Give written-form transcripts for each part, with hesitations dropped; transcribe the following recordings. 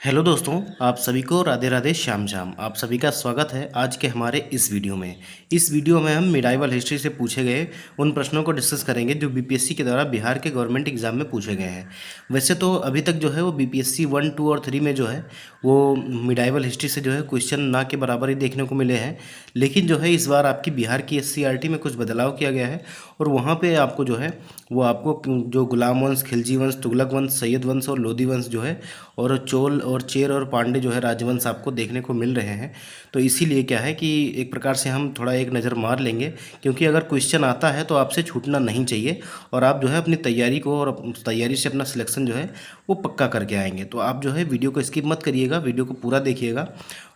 Hello दोस्तों, आप सभी को राधे राधे श्याम श्याम। आप सभी का स्वागत है आज के हमारे इस वीडियो में। इस वीडियो में हम मिडाइवल हिस्ट्री से पूछे गए उन प्रश्नों को डिस्कस करेंगे जो बीपीएससी के द्वारा बिहार के गवर्नमेंट एग्जाम में पूछे गए हैं। वैसे तो अभी तक जो है वो बीपीएससी 1, 2 और 3 में जो है वो मिडाइवल हिस्ट्री से जो है क्वेश्चन ना के बराबर ही देखने को मिले हैं, लेकिन जो है इस बार आपकी बिहार की एससीईआरटी में कुछ बदलाव किया गया है और वहाँ पे आपको जो है वो आपको जो गुलाम वंश, खिलजी वंश, तुगलक वंश, सैयद वंश और लोधी वंश जो है और चोल और चेर और पांडे जो है राजवंश आपको देखने को मिल रहे हैं। तो इसीलिए क्या है कि एक प्रकार से हम थोड़ा एक नज़र मार लेंगे, क्योंकि अगर क्वेश्चन आता है तो आपसे छूटना नहीं चाहिए और आप जो है अपनी तैयारी को और तैयारी से अपना सिलेक्शन जो है वो पक्का करके आएंगे। तो आप जो है वीडियो को स्किप मत करिएगा, वीडियो को पूरा देखिएगा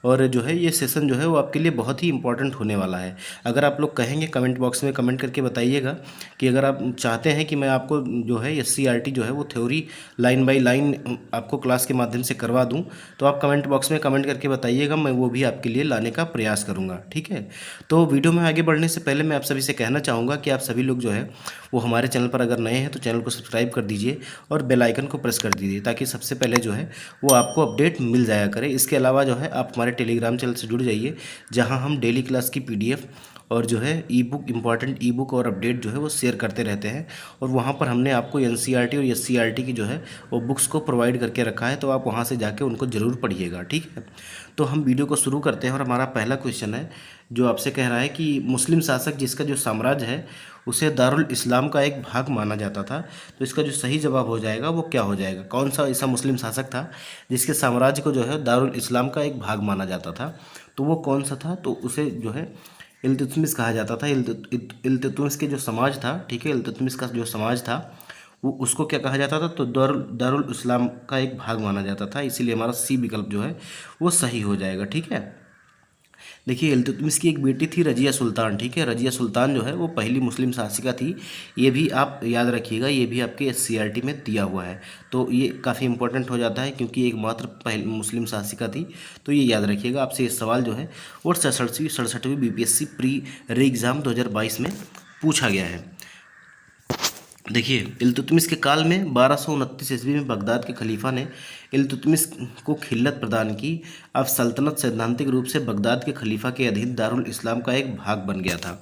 और जो है ये सेशन जो है वो आपके लिए बहुत ही इंपॉर्टेंट होने वाला है। अगर आप लोग कहेंगे कमेंट बॉक्स में कमेंट करके बताइएगा कि अगर आप चाहते हैं कि मैं आपको जो है एससीईआरटी जो है वो थ्योरी लाइन बाय लाइन आपको क्लास के माध्यम से करवा दूं, तो आप कमेंट बॉक्स में कमेंट करके बताइएगा, मैं वो भी आपके लिए लाने का प्रयास करूंगा। ठीक है। तो वीडियो में आगे बढ़ने से पहले मैं आप सभी से कहना चाहूँगा कि आप सभी लोग जो है वो हमारे चैनल पर अगर नए हैं तो चैनल को सब्सक्राइब कर दीजिए और बेल आइकन को प्रेस कर दीजिए, ताकि सबसे पहले जो है वो आपको अपडेट मिल जाया करे। इसके अलावा जो है आप हमारे टेलीग्राम चैनल से जुड़ जाइए, जहाँ हम डेली क्लास की पीडीएफ और जो है ई बुक, इम्पॉर्टेंट ई बुक और अपडेट जो है वो शेयर करते रहते हैं। और वहाँ पर हमने आपको एनसीईआरटी और एससीईआरटी की जो है वो बुक्स को प्रोवाइड करके रखा है, तो आप वहाँ से जाके उनको ज़रूर पढ़िएगा। ठीक है। तो हम वीडियो को शुरू करते हैं और हमारा पहला क्वेश्चन है जो आपसे कह रहा है कि मुस्लिम शासक जिसका जो साम्राज्य है उसे दारुल इस्लाम का एक भाग माना जाता था, तो इसका जो सही जवाब हो जाएगा वो क्या हो जाएगा? कौन सा ऐसा मुस्लिम शासक था जिसके साम्राज्य को जो है दारुल इस्लाम का एक भाग माना जाता था? तो वो कौन सा था? तो उसे जो है इल्तुतमिश कहा जाता था। इल्तुतमिश के जो समाज था, ठीक है, इल्तुतमिश का जो समाज था वो उसको क्या कहा जाता था? तो दारुल इस्लाम का एक भाग माना जाता था। इसीलिए हमारा सी विकल्प जो है वो सही हो जाएगा। ठीक है। देखिए, इल्तुतमिश की एक बेटी थी रजिया सुल्तान। ठीक है। रजिया सुल्तान जो है वो पहली मुस्लिम शासिका थी। ये भी आप याद रखिएगा, ये भी आपके एससीईआरटी में दिया हुआ है, तो ये काफ़ी इंपॉर्टेंट हो जाता है क्योंकि एकमात्र पहली मुस्लिम शासिका थी। तो ये याद रखिएगा, आपसे ये सवाल जो है और 67वीं बीपीएससी प्री री एग्ज़ाम 2022 में पूछा गया है। देखिए, इल्तुतमिश के काल में 1229 ईस्वी में बगदाद के खलीफा ने इल्तुतमिश को खिल्लत प्रदान की। अब सल्तनत सैद्धांतिक रूप से बगदाद के खलीफा के अधीन दारुल इस्लाम का एक भाग बन गया था।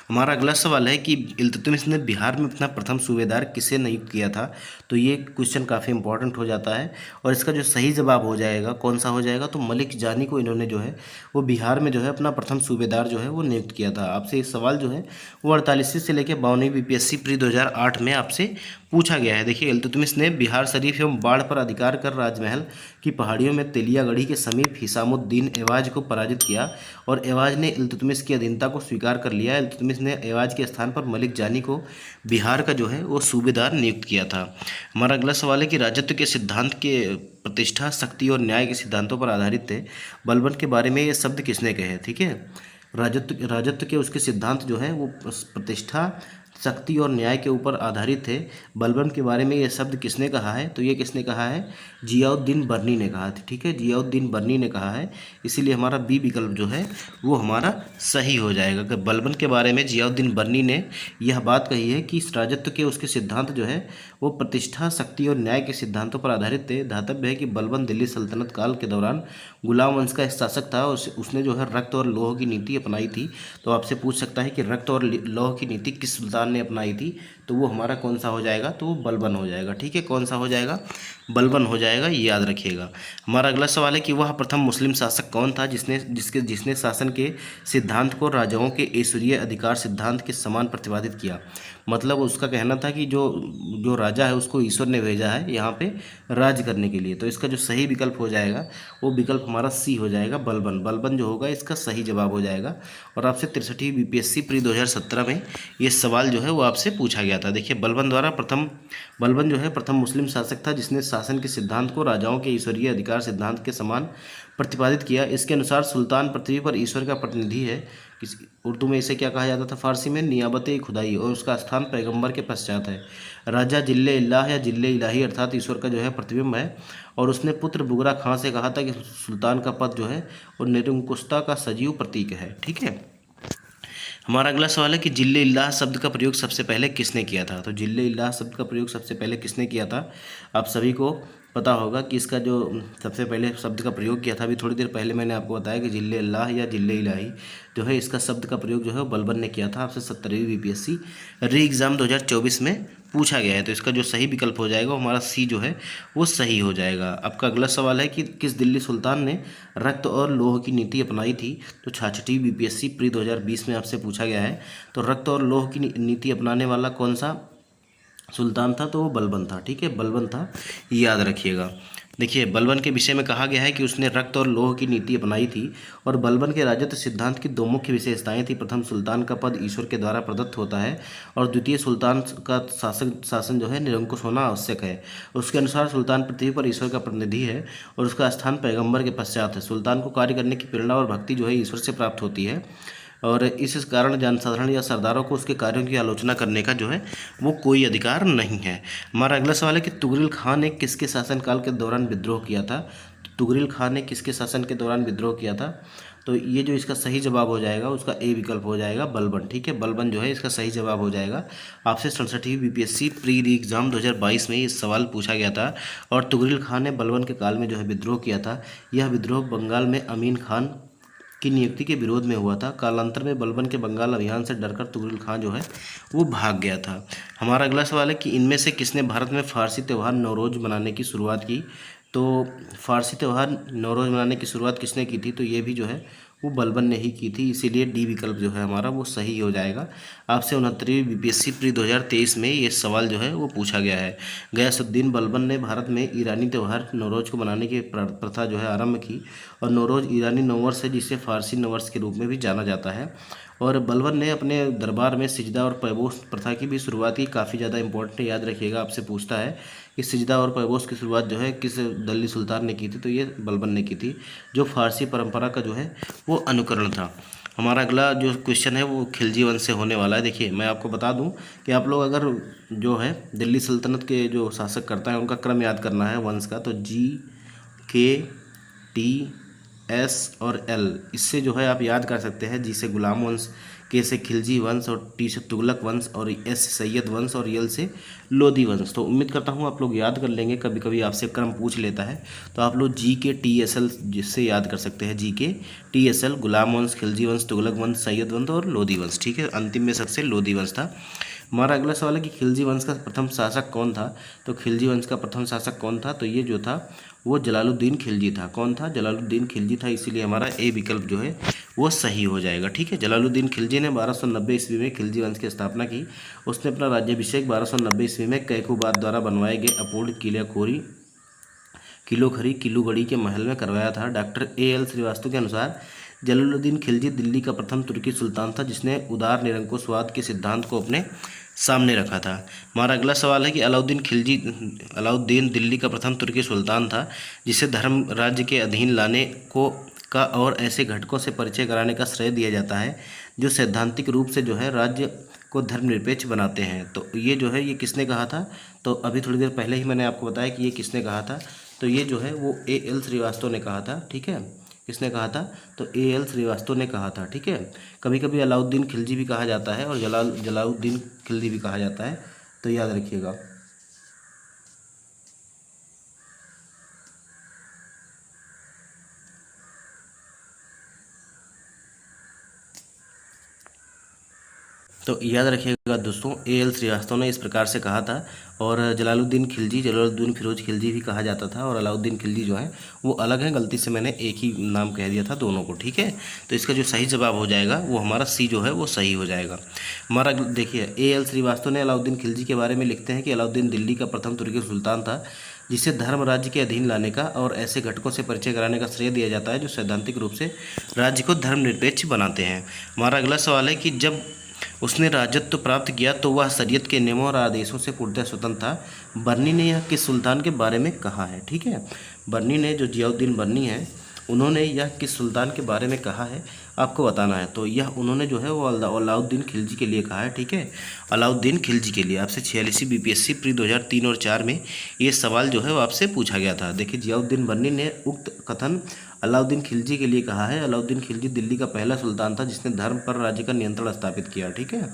हमारा अगला सवाल है कि इल्तुतमिश ने बिहार में अपना प्रथम सूबेदार किसे नियुक्त किया था? तो ये क्वेश्चन काफ़ी इंपॉर्टेंट हो जाता है और इसका जो सही जवाब हो जाएगा कौन सा हो जाएगा? तो मलिक जानी को इन्होंने जो है वो बिहार में जो है अपना प्रथम सूबेदार जो है वो नियुक्त किया था। आपसे ये सवाल जो है वो 48वीं से लेकर 52वीं बीपीएससी प्री 2008 में आपसे पूछा गया है। देखिए, इल्तुतमिश ने बिहार शरीफ एवं बाढ़ पर अधिकार कर राजमहल की पहाड़ियों में तेलियागढ़ी के समीप हिसामुद्दीन एवाज को पराजित किया और एवाज ने इल्तुतमिश की अधीनता को स्वीकार कर लिया। इल्तुतमिश ने एवाज के स्थान पर मलिक जानी को बिहार का जो है वो सूबेदार नियुक्त किया था। हमारा अगला सवाल है कि राजत्व के सिद्धांत के प्रतिष्ठा, शक्ति और न्याय के सिद्धांतों पर आधारित थे। बलबन के बारे में ये शब्द किसने कहे? ठीक है। राजत्व के उसके सिद्धांत जो हैं वो प्रतिष्ठा, शक्ति और न्याय के ऊपर आधारित थे। बलबन के बारे में ये शब्द किसने कहा है? तो ये किसने कहा है? जियाउद्दीन बर्नी ने कहा था। ठीक है, जियाउद्दीन बर्नी ने कहा है। इसीलिए हमारा बी विकल्प जो है वो हमारा सही हो जाएगा कि बलबन के बारे में जियाउद्दीन बर्नी ने यह बात कही है कि इस राजत्व के उसके सिद्धांत जो है वो प्रतिष्ठा, शक्ति और न्याय के सिद्धांतों पर आधारित थे। धातव्य है कि बलबन दिल्ली सल्तनत काल के दौरान गुलाम वंश का एक शासक था और उसने जो है रक्त और लौह की नीति अपनाई थी। तो आपसे पूछ सकता है कि रक्त और लौह की नीति किस सुल्तान ने अपनाई थी? तो वो हमारा कौन सा हो जाएगा? तो वो बलबन हो जाएगा। ठीक है, कौन सा हो जाएगा? बलबन हो जाएगा, ये याद रखिएगा। हमारा अगला सवाल है कि वह प्रथम मुस्लिम शासक कौन था जिसने शासन के सिद्धांत को राजाओं के ईश्वरीय अधिकार सिद्धांत के समान प्रतिपादित किया? मतलब उसका कहना था कि जो जो राजा है उसको ईश्वर ने भेजा है यहाँ पे राज करने के लिए। तो इसका जो सही विकल्प हो जाएगा वो विकल्प हमारा सी हो जाएगा, बलबन। बलबन जो होगा इसका सही जवाब हो जाएगा। और आपसे 63वीं बीपीएससी प्री 2017 में ये सवाल जो है वो आपसे पूछा गया था। देखिए, बलबन जो है प्रथम मुस्लिम शासक था जिसने शासन के सिद्धांत को राजाओं के ईश्वरीय अधिकार सिद्धांत के समान प्रतिपादित किया। इसके अनुसार सुल्तान पृथ्वी पर ईश्वर का प्रतिनिधि है। उर्दू में इसे क्या कहा जाता था? फारसी में नियाबत खुदाई, और उसका स्थान पैगंबर के पश्चात है। राजा जिल्ले इल्लाह या जिल्ले इलाही अर्थात ईश्वर का जो है प्रतिबिंब है। और उसने पुत्र बुगरा खां से कहा था कि सुल्तान का पद जो है वो निरंकुशता का सजीव प्रतीक है। ठीक है। हमारा अगला सवाल है कि जिल्ले इल्लाह शब्द का प्रयोग सबसे पहले किसने किया था? तो जिल्ले इल्लाह शब्द का प्रयोग सबसे पहले किसने किया था? आप सभी को पता होगा कि इसका जो सबसे पहले शब्द का प्रयोग किया था, अभी थोड़ी देर पहले मैंने आपको बताया कि जिले अल्लाह या जिले इलाही जो है, इसका शब्द का प्रयोग जो है वो बलबन ने किया था। आपसे 70वीं बीपीएससी री एग्ज़ाम 2024 में पूछा गया है। तो इसका जो सही विकल्प हो जाएगा वो हमारा सी जो है वो सही हो जाएगा। आपका अगला सवाल है कि किस दिल्ली सुल्तान ने रक्त और लोह की नीति अपनाई थी? तो 66वीं बीपीएससी प्री 2020 में आपसे पूछा गया है। तो रक्त और लोह की नीति अपनाने वाला कौन सा सुल्तान था? तो वो बलबन था। ठीक है, बलबन था, याद रखिएगा। देखिए, बलबन के विषय में कहा गया है कि उसने रक्त और लोह की नीति अपनाई थी और बलबन के राजत्व सिद्धांत की दो मुख्य विशेषताएं थी। प्रथम, सुल्तान का पद ईश्वर के द्वारा प्रदत्त होता है और द्वितीय, सुल्तान का शासन जो है निरंकुश होना आवश्यक है। उसके अनुसार सुल्तान पृथ्वी पर ईश्वर का प्रतिनिधि है और उसका स्थान पैगंबर के पश्चात है। सुल्तान को कार्य करने की प्रेरणा और भक्ति जो है ईश्वर से प्राप्त होती है और इस कारण जनसाधारण या सरदारों को उसके कार्यों की आलोचना करने का जो है वो कोई अधिकार नहीं है। हमारा अगला सवाल है कि तुगरिल खान ने किसके शासनकाल के दौरान विद्रोह किया था? तुगरिल खान ने किसके शासन के दौरान विद्रोह किया था? तो ये जो इसका सही जवाब हो जाएगा उसका ए विकल्प हो जाएगा, बलबन। ठीक है, बलबन जो है इसका सही जवाब हो जाएगा। आपसे 67वीं बीपीएससी प्री एग्जाम 2022 में ये सवाल पूछा गया था और तुगरिल खान ने बलबन के काल में जो है विद्रोह किया था। यह विद्रोह बंगाल में अमीन खान की नियुक्ति के विरोध में हुआ था। कालांतर में बलबन के बंगाल अभियान से डरकर तुगरिल खान जो है वो भाग गया था। हमारा अगला सवाल है कि इनमें से किसने भारत में फारसी त्यौहार नवरोज़ मनाने की शुरुआत की? तो फारसी त्यौहार नवरोज़ मनाने की शुरुआत किसने की थी? तो ये भी जो है वो बलबन ने ही की थी, इसीलिए डी विकल्प जो है हमारा वो सही हो जाएगा। आपसे 69वीं बीपीएससी प्री 2023 में ये सवाल जो है वो पूछा गया है। गयासुद्दीन बलबन ने भारत में ईरानी त्यौहार नवरोज़ को मनाने की प्रथा जो है आरंभ की और नवरोज़ ईरानी नववर्ष है जिसे फारसी नववर्ष के रूप में भी जाना जाता है। और बलबन ने अपने दरबार में सिजदा और पैबोस प्रथा की भी शुरुआत की। काफ़ी ज़्यादा इंपॉर्टेंट है, याद रखिएगा। आपसे पूछता है कि सिजदा और पैबोस की शुरुआत जो है किस दिल्ली सुल्तान ने की थी? तो ये बलबन ने की थी, जो फारसी परंपरा का जो है वो अनुकरण था। हमारा अगला जो क्वेश्चन है वो खिलजी वंश से होने वाला है। देखिए, मैं आपको बता दूं कि आप लोग अगर जो है दिल्ली सल्तनत के जो शासक करता है उनका क्रम याद करना है वंश का, तो जी, के, टी, एस और एल, इससे जो है आप याद कर सकते हैं। जी से गुलाम वंश, के से खिलजी वंश और टी से तुगलक वंश और एस से सैयद वंश और यल से लोधी वंश। तो उम्मीद करता हूँ आप लोग याद कर लेंगे, कभी कभी आपसे क्रम पूछ लेता है तो आप लोग जी के टी एस एल जिससे याद कर सकते हैं। जी के टी एस एल गुलाम वंश, खिलजी वंश, तुगलक वंश, सैयद वंश और लोधी वंश। ठीक है, अंतिम में सबसे लोधी वंश था। हमारा अगला सवाल है कि खिलजी वंश का प्रथम शासक कौन था? तो खिलजी वंश का प्रथम शासक कौन था? तो ये जो था वो जलालुद्दीन खिलजी था। कौन था? जलालुद्दीन खिलजी था, इसीलिए हमारा ए विकल्प जो है वो सही हो जाएगा। ठीक है, जलालुद्दीन खिलजी ने 1290 ईस्वी में खिलजी वंश की स्थापना की। उसने अपना राज्याभिषेक 1290 ईस्वी में कैकूबाद द्वारा बनवाए गए अपूर्ण किलूगढ़ी के महल में करवाया था। Doctor A.L. श्रीवास्तव के अनुसार जलालुद्दीन खिलजी दिल्ली का प्रथम तुर्की सुल्तान था जिसने उदार निरंकुशवाद के सिद्धांत को अपने सामने रखा था। हमारा अगला सवाल है कि अलाउद्दीन दिल्ली का प्रथम तुर्की सुल्तान था जिसे धर्म राज्य के अधीन लाने को का और ऐसे घटकों से परिचय कराने का श्रेय दिया जाता है जो सैद्धांतिक रूप से जो है राज्य को धर्मनिरपेक्ष बनाते हैं। तो ये जो है ये किसने कहा था? तो अभी थोड़ी देर पहले ही मैंने आपको बताया कि ये किसने कहा था। तो ये जो है वो A.L. श्रीवास्तव ने कहा था। ठीक है, किसने कहा था? तो A.L. श्रीवास्तव ने कहा था। ठीक है, कभी कभी अलाउद्दीन खिलजी भी कहा जाता है और जलालुद्दीन खिलजी भी कहा जाता है, तो याद रखिएगा। तो याद रखिएगा दोस्तों, A.L. श्रीवास्तव ने इस प्रकार से कहा था और जलालुद्दीन फिरोज खिलजी भी कहा जाता था और अलाउद्दीन खिलजी जो है वो अलग है। गलती से मैंने एक ही नाम कह दिया था दोनों को। ठीक है, तो इसका जो सही जवाब हो जाएगा वो हमारा सी जो है वो सही हो जाएगा। हमारा देखिए, A.L. श्रीवास्तव ने अलाउद्दीन खिलजी के बारे में लिखते हैं कि अलाउद्दीन दिल्ली का प्रथम तुर्की सुल्तान था जिसे धर्म राज्य के अधीन लाने का और ऐसे घटकों से परिचय कराने का श्रेय दिया जाता है जो सैद्धांतिक रूप से राज्य को धर्मनिरपेक्ष बनाते हैं। हमारा अगला सवाल है कि जब उसने राजत्व प्राप्त किया तो वह शरीयत के नियमों और आदेशों से पूर्णतः स्वतंत्र था। बर्नी ने यह किस सुल्तान के बारे में कहा है? ठीक है, बर्नी ने जो जियाउद्दीन बर्नी है उन्होंने यह किस सुल्तान के बारे में कहा है आपको बताना है। तो यह उन्होंने जो है वो अलाउद्दीन खिलजी के लिए कहा है। ठीक है, अलाउद्दीन खिलजी के लिए। आपसे 46वीं बीपीएससी प्री 2003 और 4 में ये सवाल जो है वो आपसे पूछा गया था। देखिए, जियाउद्दीन बर्नी ने उक्त कथन अलाउद्दीन खिलजी के लिए कहा है। अलाउद्दीन खिलजी दिल्ली का पहला सुल्तान था जिसने धर्म पर राज्य का नियंत्रण स्थापित किया। ठीक है,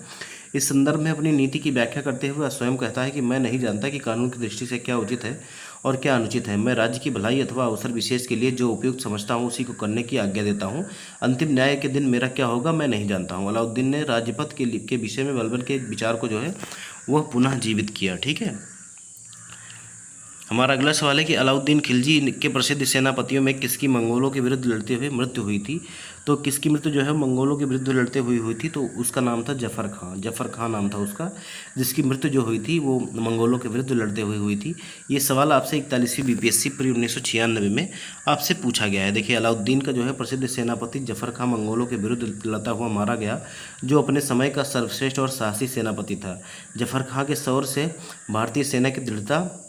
इस संदर्भ में अपनी नीति की व्याख्या करते हुए स्वयं कहता है कि मैं नहीं जानता कि कानून की दृष्टि से क्या उचित है और क्या अनुचित है। मैं राज्य की भलाई अथवा अवसर विशेष के लिए जो उपयुक्त समझता हूँ उसी को करने की आज्ञा देता हूँ। अंतिम न्याय के दिन मेरा क्या होगा मैं नहीं जानता हूँ। अलाउद्दीन ने राज्यपथ के विषय में बलबन के एक विचार को जो है वह पुनः जीवित किया। ठीक है। हमारा अगला सवाल है कि अलाउद्दीन खिलजी के प्रसिद्ध सेनापतियों में किसकी मंगोलों के विरुद्ध लड़ते हुए मृत्यु हुई थी। तो किसकी मृत्यु जो है मंगोलों के विरुद्ध लड़ते हुई थी, तो उसका नाम था जफर खां। जफर खां नाम था उसका, जिसकी मृत्यु जो हुई थी वो मंगोलों के विरुद्ध लड़ते हुई थी। ये सवाल आपसे 41वीं बीपीएससी प्री 1996 में आपसे पूछा गया है। देखिए, अलाउद्दीन का जो है प्रसिद्ध सेनापति जफर खां मंगोलों के विरुद्ध लड़ता हुआ मारा गया, जो अपने समय का सर्वश्रेष्ठ और साहसी सेनापति था। जफर खां के शौर्य से भारतीय सेना की दृढ़ता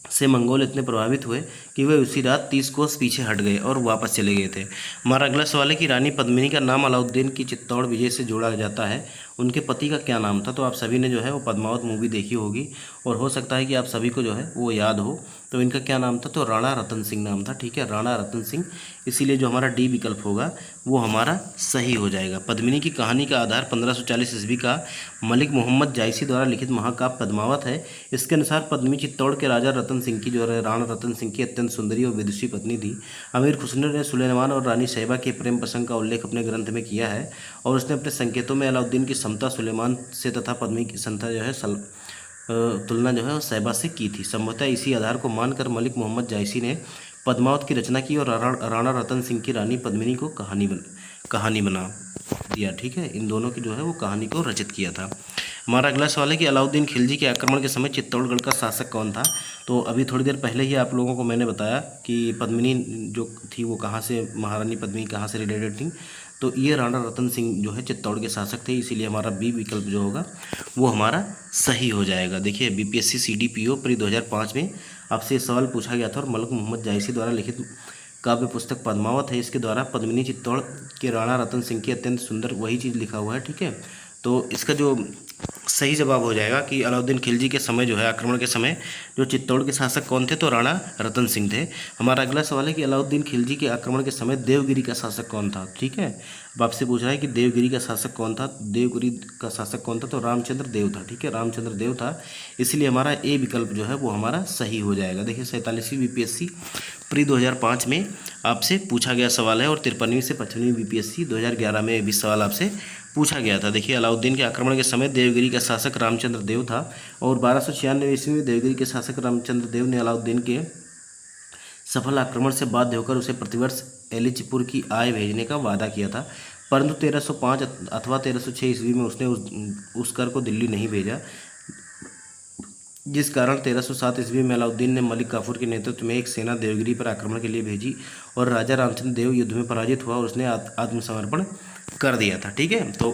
से मंगोल इतने प्रभावित हुए कि वे उसी रात 30 कोस पीछे हट गए और वापस चले गए थे। हमारा अगला सवाल है कि रानी पद्मिनी का नाम अलाउद्दीन की चित्तौड़ विजय से जोड़ा जाता है, उनके पति का क्या नाम था। तो आप सभी ने जो है वो पद्मावत मूवी देखी होगी और हो सकता है कि आप सभी को जो है वो याद हो। तो इनका क्या नाम था, तो राणा रतन सिंह नाम था। ठीक है, राणा रतन सिंह। इसीलिए जो हमारा डी विकल्प होगा वो हमारा सही हो जाएगा। पद्मिनी की कहानी का आधार 1540 ईस्वी का मलिक मोहम्मद जायसी द्वारा लिखित महाकाव्य पद्मावत है। इसके अनुसार पद्मिनी चित्तौड़ के राजा रतन सिंह की जो है राणा रतन सिंह की अत्यंत सुंदरी और विदुषी पत्नी थी। अमीर खुसरो ने सुलेमान और रानी शैबा के प्रेम प्रसंग का उल्लेख अपने ग्रंथ में किया है और उसने अपने संकेतों में अलाउद्दीन की समता सुलेमान से तथा पद्मिनी की समता जो है तुलना जो है वो शैबा से की थी। संभवतः इसी आधार को मानकर मलिक मोहम्मद जायसी ने पद्मावत की रचना की और राणा रतन सिंह की रानी पद्मिनी को कहानी बना दिया। ठीक है, इन दोनों की जो है वो कहानी को रचित किया था। हमारा अगला सवाल है कि अलाउद्दीन खिलजी के आक्रमण के समय चित्तौड़गढ़ का शासक कौन था। तो अभी थोड़ी देर पहले ही आप लोगों को मैंने बताया कि पद्मिनी जो थी वो कहाँ से, महारानी पद्मिनी कहाँ से रिलेटेड थी। तो ये राणा रतन सिंह जो है चित्तौड़ के शासक थे, इसीलिए हमारा बी विकल्प जो होगा वो हमारा सही हो जाएगा। देखिए, बीपीएससी सीडीपीओ प्री 2005 में आपसे सवाल पूछा गया था और मलिक मोहम्मद जायसी द्वारा लिखित काव्य पुस्तक पद्मावत है, इसके द्वारा पद्मिनी चित्तौड़ के राणा रतन सिंह की अत्यंत सुंदर वही चीज़ लिखा हुआ है। ठीक है, तो इसका जो सही जवाब हो जाएगा कि अलाउद्दीन खिलजी के समय जो है आक्रमण के समय जो चित्तौड़ के शासक कौन थे, तो राणा रतन सिंह थे। हमारा अगला सवाल है कि अलाउद्दीन खिलजी के आक्रमण के समय देवगिरी का शासक कौन था। ठीक है, अब आपसे पूछ रहा है कि देवगिरी का शासक कौन था। देवगिरी का शासक कौन था, तो रामचंद्र देव था। ठीक है, रामचंद्र देव था, इसलिए हमारा ए विकल्प जो है वो हमारा सही हो जाएगा। देखिए, 47वीं बीपीएससी प्री 2005 में आपसे पूछा गया सवाल है और 53वीं से 55वीं बीपीएससी 2011 में भी सवाल आपसे पूछा गया था। देखिए, अलाउद्दीन के आक्रमण के समय देवगिरी का शासक रामचंद्र देव था और 1296 ईस्वी में देवगिरी के शासक रामचंद्र देव ने अलाउद्दीन के सफल आक्रमण से बाध्य होकर उसे प्रतिवर्ष एलिचपुर की आय भेजने का वादा किया था, परंतु 1305 अथवा 1306 ईस्वी में उसने उस कर को दिल्ली नहीं भेजा, जिस कारण 1307 ईस्वी में अलाउद्दीन ने मलिक काफूर के नेतृत्व में एक सेना देवगिरी पर आक्रमण के लिए भेजी और राजा रामचंद्र देव युद्ध में पराजित हुआ और उसने आत्मसमर्पण कर दिया था। ठीक है, तो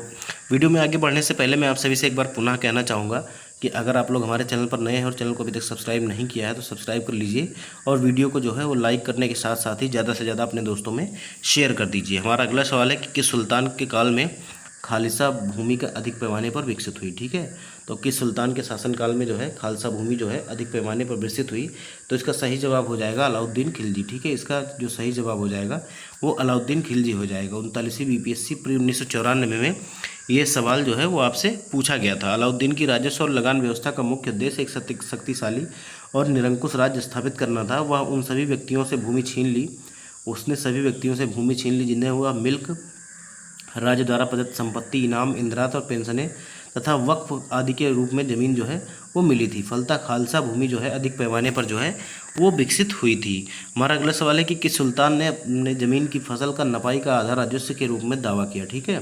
वीडियो में आगे बढ़ने से पहले मैं आप सभी से एक बार पुनः कहना चाहूँगा कि अगर आप लोग हमारे चैनल पर नए हैं और चैनल को अभी तक सब्सक्राइब नहीं किया है तो सब्सक्राइब कर लीजिए और वीडियो को जो है वो लाइक करने के साथ साथ ही ज़्यादा से ज़्यादा अपने दोस्तों में शेयर कर दीजिए। हमारा अगला सवाल है कि किस सुल्तान के काल में खालसा भूमि का अधिक पैमाने पर विकसित हुई। ठीक है, तो किस सुल्तान के शासनकाल में जो है खालसा भूमि जो है अधिक पैमाने पर विकसित हुई, तो इसका सही जवाब हो जाएगा अलाउद्दीन खिलजी। ठीक है, इसका जो सही जवाब हो जाएगा वो अलाउद्दीन खिलजी हो जाएगा। 39वीं बीपीएससी प्री 1994 में ये सवाल जो है वो आपसे पूछा गया था। अलाउद्दीन की राजस्व और लगान व्यवस्था का मुख्य उद्देश्य एक शक्तिशाली और निरंकुश राज्य स्थापित करना था। वह उन सभी व्यक्तियों से भूमि छीन ली उसने सभी व्यक्तियों से भूमि छीन ली जिन्हें हुआ मिल्क, राज्य द्वारा प्रदत्त संपत्ति, इनाम, इंदिरात और पेंशनें तथा वक्फ आदि के रूप में ज़मीन जो है वो मिली थी। फलतः खालसा भूमि जो है अधिक पैमाने पर जो है वो विकसित हुई थी। हमारा अगला सवाल है कि किस सुल्तान ने अपने ज़मीन की फसल का नपाई का आधा राजस्व के रूप में दावा किया। ठीक है,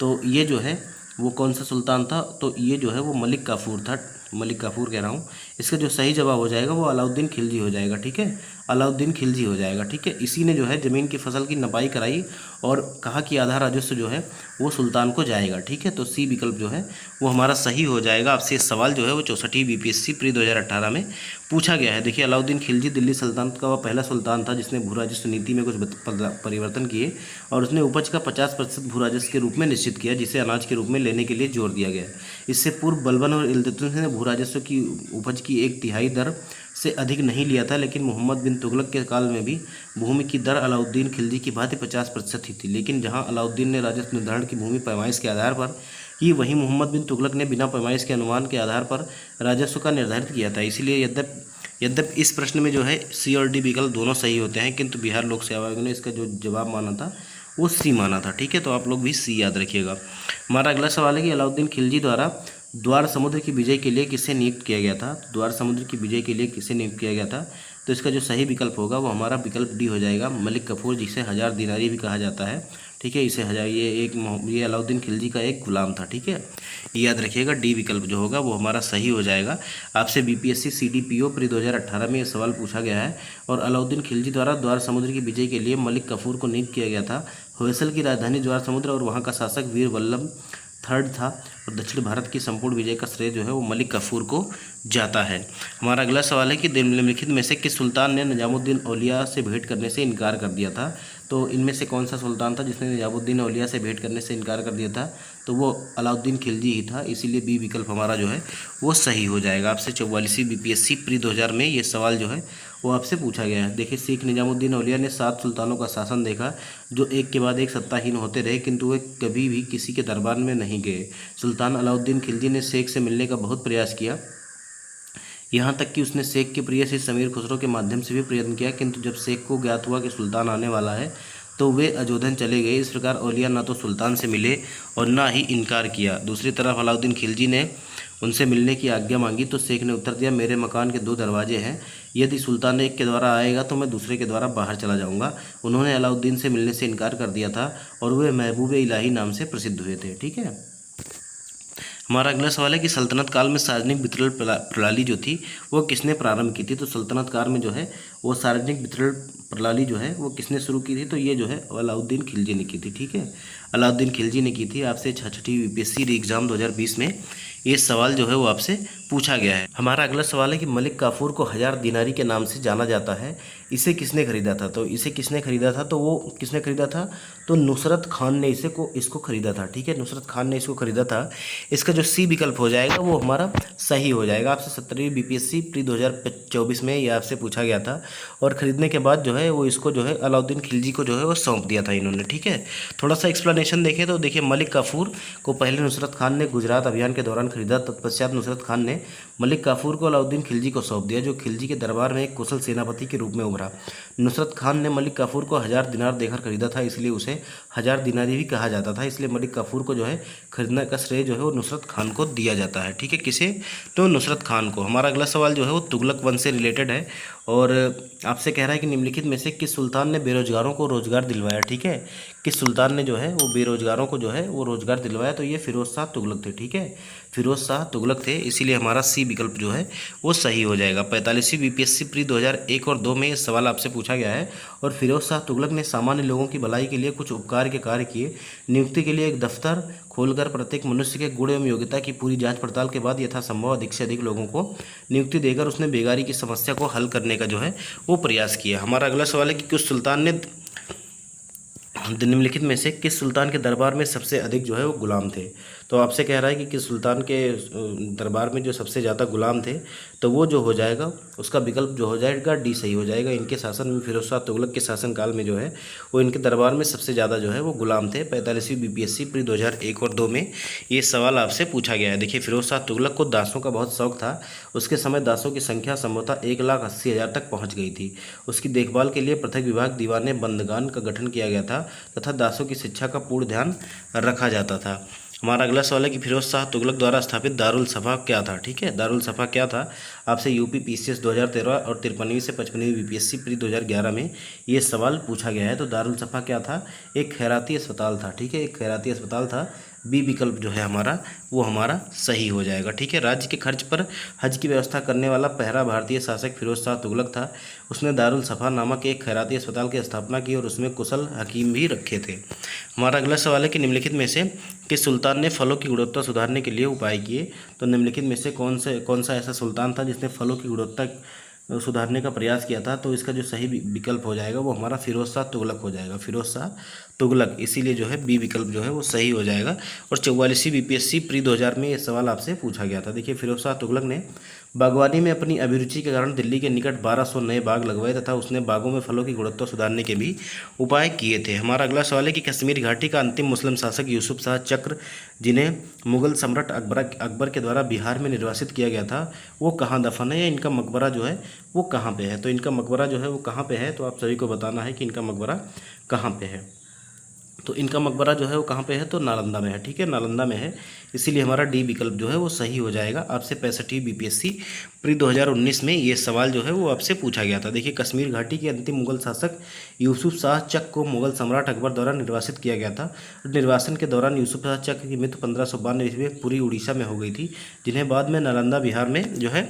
तो ये जो है वो कौन सा सुल्तान था, तो ये जो है वो मलिक काफूर था। मलिक काफूर कह रहा हूँ, इसका जो सही जवाब हो जाएगा वो अलाउद्दीन खिलजी हो जाएगा। ठीक है, अलाउद्दीन खिलजी हो जाएगा। ठीक है, इसी ने जो है ज़मीन की फसल की नपाई कराई और कहा कि आधा राजस्व जो है वो सुल्तान को जाएगा। ठीक है, तो सी विकल्प जो है वो हमारा सही हो जाएगा। आपसे इस सवाल जो है वो 64वीं बीपीएससी प्री 2018 में पूछा गया है। देखिए, अलाउद्दीन खिलजी दिल्ली सल्तनत का वह पहला सुल्तान था जिसने भू राजस्व नीति में कुछ परिवर्तन किए और उसने उपज का 50% भू राजस्व के रूप में निश्चित किया, जिसे अनाज के रूप में लेने के लिए जोर दिया गया। इससे पूर्व बलबन और इल्तुतमिश ने भू राजस्व की उपज की 1/3 दर से अधिक नहीं लिया था, लेकिन मोहम्मद बिन तुगलक के काल में भी भूमि की दर अलाउद्दीन खिलजी की भांति 50% ही थी। लेकिन जहां अलाउद्दीन ने राजस्व निर्धारण की भूमि पैमाइश के आधार पर की, वहीं मोहम्मद बिन तुगलक ने बिना पैमाइश के अनुमान के आधार पर राजस्व का निर्धारित किया था। इसलिए यद्यपि इस प्रश्न में जो है सी और डी विकल्प दोनों सही होते हैं, किंतु बिहार लोक सेवा आयोग ने इसका जो जवाब माना था वो सी माना था। ठीक है, तो आप लोग भी सी याद रखिएगा। हमारा अगला सवाल है कि अलाउद्दीन खिलजी द्वारा द्वार समुद्र की विजय के लिए किसे नियुक्त किया गया था? द्वार समुद्र की विजय के लिए किसे नियुक्त किया गया था? तो इसका जो सही विकल्प होगा वो हमारा विकल्प डी हो जाएगा, मलिक कफूर, जिसे 1000 दिनारी भी कहा जाता है। ठीक है, इसे ये अलाउद्दीन खिलजी का एक गुलाम था। ठीक है, याद रखिएगा डी विकल्प जो होगा वो हमारा सही हो जाएगा। आपसे बीपीएससी सीडीपीओ प्री 2018 में ये सवाल पूछा गया है। और अलाउद्दीन खिलजी द्वारा द्वार समुद्र की विजय के लिए मलिक कफूर को नियुक्त किया गया था। होयसल की राजधानी द्वार समुद्र और वहाँ का शासक वीर वल्लभ थर्ड था। और दक्षिण भारत की संपूर्ण विजय का श्रेय जो है वो मलिक कफूर को जाता है। हमारा अगला सवाल है कि निम्नलिखित में से किस सुल्तान ने निजामुद्दीन औलिया से भेंट करने से इनकार कर दिया था? तो इनमें से कौन सा सुल्तान था जिसने निजामुद्दीन औलिया से भेंट करने से इनकार कर दिया था? तो वो अलाउद्दीन खिलजी ही था, इसीलिए बी विकल्प हमारा जो है वो सही हो जाएगा। आपसे 44वीं बीपीएससी प्री 2000 में ये सवाल जो है वो आपसे पूछा गया है। देखिए, शेख निजामुद्दीन औलिया ने 7 सुल्तानों का शासन देखा, जो एक के बाद एक सत्ताहीन होते रहे, किंतु वे कभी भी किसी के दरबार में नहीं गए। सुल्तान अलाउद्दीन खिलजी ने शेख से मिलने का बहुत प्रयास किया, यहाँ तक कि उसने शेख के प्रिय से समीर खुसरो के माध्यम से भी प्रयत्न किया, किंतु जब शेख को ज्ञात हुआ कि सुल्तान आने वाला है तो वे अजोधन चले गए। इस प्रकार औलिया ना तो सुल्तान से मिले और ना ही इनकार किया। दूसरी तरफ अलाउद्दीन खिलजी ने उनसे मिलने की आज्ञा मांगी तो शेख ने उत्तर दिया, मेरे मकान के 2 दरवाजे हैं, यदि सुल्तान एक के द्वारा आएगा तो मैं दूसरे के द्वारा बाहर चला जाऊंगा। उन्होंने अलाउद्दीन से मिलने से इनकार कर दिया था और वे महबूब इलाही नाम से प्रसिद्ध हुए थे। ठीक है, हमारा अगला सवाल है कि सल्तनत काल में सार्वजनिक वितरण प्रणाली जो थी वो किसने प्रारंभ की थी? तो सल्तनत काल में जो है वो सार्वजनिक वितरण प्रणाली जो है वो किसने शुरू की थी? तो ये जो है अलाउद्दीन खिलजी ने की थी। ठीक है, अलाउद्दीन खिलजी ने की थी। आपसे 66वीं बीपीएससी री एग्जाम 2020 में ये सवाल जो है वो आपसे पूछा गया है। हमारा अगला सवाल है कि मलिक काफूर को 1000 दिनारी के नाम से जाना जाता है, इसे किसने खरीदा था? तो इसे किसने खरीदा था? तो वो किसने खरीदा था? तो नुसरत खान ने इसको खरीदा था। ठीक है, नुसरत खान ने इसको खरीदा था। इसका जो सी विकल्प हो जाएगा वो हमारा सही हो जाएगा। आपसे 17वीं बीपीएससी प्री 2024 में ये आपसे पूछा गया था। और खरीदने के बाद जो है वो इसको जो है अलाउद्दीन खिलजी को जो है वो सौंप दिया था इन्होंने। ठीक है, थोड़ा सा एक्सप्लेनेशन देखें तो देखिए, मलिक काफूर को पहले नुसरत खान ने गुजरात अभियान के दौरान खरीदा। तत्पश्चात नुसरत खान ने मलिक काफूर को अलाउद्दीन खिलजी को सौंप दिया, जो खिलजी के दरबार में एक कुशल सेनापति के रूप में उभरा। नुसरत खान ने मलिक काफूर को 1000 दिनार देकर खरीदा था, इसलिए उसे 1000 दिनारी भी कहा जाता था। इसलिए मलिक काफूर को जो है खरीदने का श्रेय जो है वो नुसरत खान को दिया जाता है। ठीक है, किसे? तो नुसरत खान को। हमारा अगला सवाल जो है वो तुगलक वंश से रिलेटेड है और आपसे कह रहा है कि निम्नलिखित में से किस सुल्तान ने बेरोजगारों को रोजगार दिलवाया? ठीक है, किस सुल्तान ने जो है वो बेरोजगारों को जो है वो रोजगार दिलवाया? तो ये फिरोज शाह तुगलक थे। ठीक है, फिरोज शाह तुगलक थे, इसीलिए हमारा सी विकल्प जो है वो सही हो जाएगा। 45वीं बीपीएससी प्री 2001 और 2 में ये सवाल आपसे पूछा गया है। और फिरोज शाह तुगलक ने सामान्य लोगों की भलाई के लिए कुछ उपकार के कार्य किए। नियुक्ति के लिए एक दफ्तर खोलकर प्रत्येक मनुष्य के गुण एवं योग्यता की पूरी जांच पड़ताल के बाद यथासंभव अधिक से अधिक लोगों को नियुक्ति देकर उसने बेगारी की समस्या को हल करने का जो है वो प्रयास किया। हमारा अगला सवाल है कि किस सुल्तान ने निम्नलिखित में से किस सुल्तान के दरबार में सबसे अधिक जो है वो गुलाम थे? तो आपसे कह रहा है कि किस सुल्तान के दरबार में जो सबसे ज़्यादा गुलाम थे, तो वो जो हो जाएगा उसका विकल्प जो हो जाएगा डी सही हो जाएगा। इनके शासन में, फिरोज शाह तुगलक के शासनकाल में जो है वो इनके दरबार में सबसे ज़्यादा जो है वो गुलाम थे। 45वीं बीपीएससी प्री 2001 और 2 में ये सवाल आपसे पूछा गया है। देखिए, फिरोज शाह तुगलक को दासों का बहुत शौक था। उसके समय दासों की संख्या संभवतः 1,80,000 तक पहुँच गई थी। उसकी देखभाल के लिए पृथक विभाग दीवाने बंदगान का गठन किया गया था तथा दासों की शिक्षा का पूर्ण ध्यान रखा जाता था। हमारा अगला सवाल है कि फिरोज शाह तुगलक द्वारा स्थापित दारुल सफा क्या था? ठीक है, दारुल सफा क्या था? आपसे यूपी पीसीएस 2013 और 53वीं से 55वीं बीपीएससी प्री 2011 में ये सवाल पूछा गया है। तो दारुल सफा क्या था? एक खैराती अस्पताल था। ठीक है, एक खैराती अस्पताल था। बी विकल्प जो है हमारा वो हमारा सही हो जाएगा। ठीक है, राज्य के खर्च पर हज की व्यवस्था करने वाला पहला भारतीय शासक फिरोज शाह तुगलक था। उसने दारुल सफा नामक एक खैराती अस्पताल की स्थापना की और उसमें कुशल हकीम भी रखे थे। हमारा अगला सवाल है कि निम्नलिखित में से किस सुल्तान ने फलों की गुणवत्ता सुधारने के लिए उपाय किए? तो निम्नलिखित में से कौन सा ऐसा सुल्तान था जिसने फलों की गुणवत्ता सुधारने का प्रयास किया था? तो इसका जो सही विकल्प हो जाएगा वो हमारा फिरोज शाह तुगलक हो जाएगा, फिरोज शाह तुगलक। इसीलिए जो है बी विकल्प जो है वो सही हो जाएगा। और 44वीं बीपीएससी प्री 2000 में ये सवाल आपसे पूछा गया था। देखिए, फिरोज शाह तुगलक ने बागवानी में अपनी अभिरुचि के कारण दिल्ली के निकट 1200 नए बाग लगवाए तथा उसने बागों में फलों की गुणवत्ता सुधारने के भी उपाय किए थे। हमारा अगला सवाल है कि कश्मीर घाटी का अंतिम मुस्लिम शासक यूसुफ शाह चक्र, जिन्हें मुगल सम्राट अकबर के द्वारा बिहार में निर्वासित किया गया था, वो कहाँ दफन है या इनका मकबरा जो है वो कहाँ पे है। तो इनका मकबरा जो है वो कहाँ पे है, तो आप सभी को बताना है कि इनका मकबरा कहाँ पे है। तो इनका मकबरा जो है वो कहाँ पे है, तो नालंदा में है। ठीक है, नालंदा में है, इसीलिए हमारा डी विकल्प जो है वो सही हो जाएगा। आपसे 65वीं बीपीएससी प्री 2019 में ये सवाल जो है वो आपसे पूछा गया था। देखिए, कश्मीर घाटी के अंतिम मुगल शासक यूसुफ शाह चक को मुगल सम्राट अकबर द्वारा निर्वासित किया गया था। निर्वासन के दौरान यूसुफ शाह चक की मृत्यु 1592 ईस्वी में पूरी उड़ीसा में हो गई थी, जिन्हें बाद में नालंदा बिहार में जो है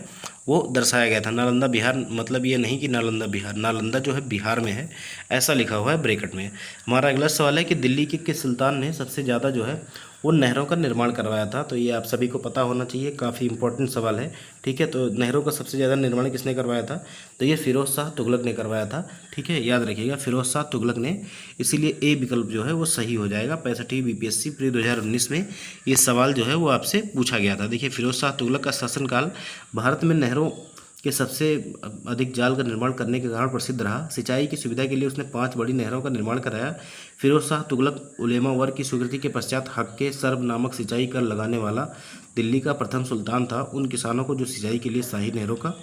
वो दर्शाया गया था। नालंदा बिहार मतलब ये नहीं कि नालंदा बिहार, नालंदा जो है बिहार में है, ऐसा लिखा हुआ है ब्रैकेट में। हमारा अगला सवाल है कि दिल्ली के किस सुल्तान ने सबसे ज़्यादा जो है वो नहरों का निर्माण करवाया था। तो ये आप सभी को पता होना चाहिए, काफ़ी इंपॉर्टेंट सवाल है। ठीक है, तो नहरों का सबसे ज़्यादा निर्माण किसने करवाया था, तो ये फिरोज शाह तुगलक ने करवाया था। ठीक है, याद रखिएगा, फिरोज शाह तुगलक ने, इसीलिए ए विकल्प जो है वो सही हो जाएगा। 65वीं बीपीएससी प्री 2019 में ये सवाल जो है वो आपसे पूछा गया था। देखिए, फिरोज शाह तुगलक का शासनकाल भारत में नहरों के सबसे अधिक जाल का निर्माण करने के कारण प्रसिद्ध रहा। सिंचाई की सुविधा के लिए उसने 5 बड़ी नहरों का निर्माण कराया। फिरोज शाह तुगलक उलेमा वर्ग की स्वीकृति के पश्चात हक्के सर्ब नामक सिंचाई कर लगाने वाला दिल्ली का प्रथम सुल्तान था। उन किसानों को जो सिंचाई के लिए शाही नहरों का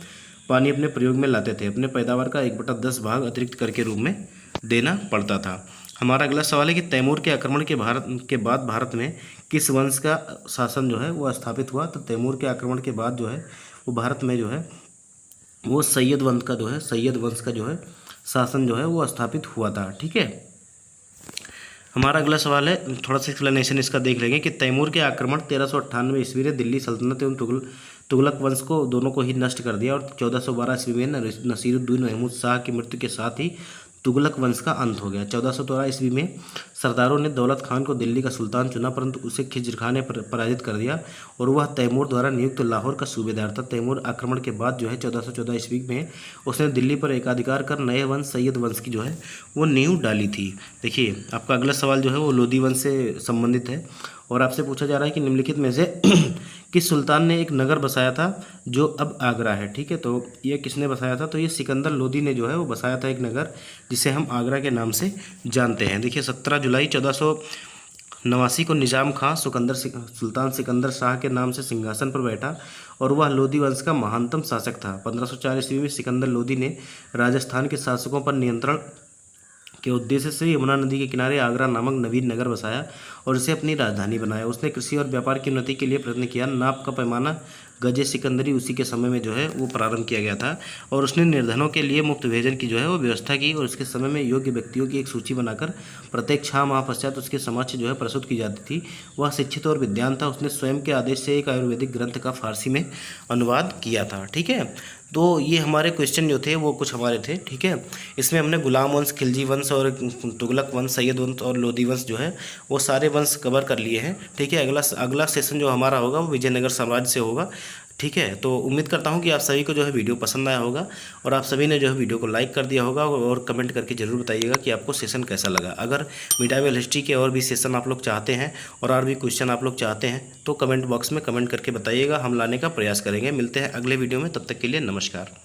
पानी अपने प्रयोग में लाते थे, अपने पैदावार का 1/10 भाग अतिरिक्त कर के रूप में देना पड़ता था। हमारा अगला सवाल है कि तैमूर के आक्रमण के बाद भारत में किस वंश का शासन जो है वो स्थापित हुआ। तो तैमूर के आक्रमण के बाद जो है वो भारत में जो है वो सैयद वंश का जो है शासन जो है वो स्थापित हुआ था। ठीक है, हमारा अगला सवाल है, थोड़ा सा एक्सप्लेनेशन इसका देख लेंगे कि तैमूर के आक्रमण 1398 ईस्वी ने दिल्ली सल्तनत एवं तुगलक वंश को दोनों को ही नष्ट कर दिया और 1412 ईस्वी में नसीरुद्दीन महमूद शाह की मृत्यु के साथ ही तुगलक वंश का अंत हो गया। 1413 ईस्वी में सरदारों ने दौलत खान को दिल्ली का सुल्तान चुना, परंतु उसे खिज्र खान ने पराजित कर दिया और वह तैमूर द्वारा नियुक्त लाहौर का सूबेदार था। तैमूर आक्रमण के बाद जो है 1414 ईस्वी में उसने दिल्ली पर एकाधिकार कर नए वंश सैयद वंश की जो है वो नींव डाली थी। देखिए, आपका अगला सवाल जो है वो लोधी वंश से संबंधित है और आपसे पूछा जा रहा है कि निम्नलिखित में से किस सुल्तान ने एक नगर बसाया था जो अब आगरा है। ठीक है, तो ये किसने बसाया था, तो ये सिकंदर लोधी ने जो है वो बसाया था एक नगर जिसे हम आगरा के नाम से जानते हैं। देखिए, 17 जुलाई 1489 को निजाम खां सुल्तान सिकंदर शाह के नाम से सिंहासन पर बैठा और वह लोधी वंश का महानतम शासक था। 1504 ईस्वी में सिकंदर लोधी ने राजस्थान के शासकों पर नियंत्रण के उद्देश्य से यमुना नदी के किनारे आगरा नामक नवीन नगर बसाया और इसे अपनी राजधानी बनाया। उसने कृषि और व्यापार की उन्नति के लिए प्रयत्न किया। नाप का पैमाना गजे सिकंदरी उसी के समय में जो है वो प्रारंभ किया गया था और उसने निर्धनों के लिए मुफ्त भोजन की जो है वो व्यवस्था की और उसके समय में योग्य व्यक्तियों की एक सूची बनाकर प्रत्येक 6 माह पश्चात उसके समक्ष जो है प्रस्तुत की जाती थी। वह शिक्षित और विद्वान था। उसने स्वयं के आदेश से एक आयुर्वेदिक ग्रंथ का फारसी में अनुवाद किया था। ठीक है, तो ये हमारे क्वेश्चन जो थे वो कुछ हमारे थे। ठीक है, इसमें हमने गुलाम वंश, खिलजी वंश और तुगलक वंश, सैयद वंश और लोधी वंश जो है वो सारे वंश कवर कर लिए हैं। ठीक है, अगला सेशन जो हमारा होगा वो विजयनगर साम्राज्य से होगा। ठीक है, तो उम्मीद करता हूँ कि आप सभी को जो है वीडियो पसंद आया होगा और आप सभी ने जो है वीडियो को लाइक कर दिया होगा और कमेंट करके ज़रूर बताइएगा कि आपको सेशन कैसा लगा। अगर मिडाइवल हिस्ट्री के और भी सेशन आप लोग चाहते हैं और भी क्वेश्चन आप लोग चाहते हैं तो कमेंट बॉक्स में कमेंट करके बताइएगा, हम लाने का प्रयास करेंगे। मिलते हैं अगले वीडियो में, तब तक के लिए नमस्कार।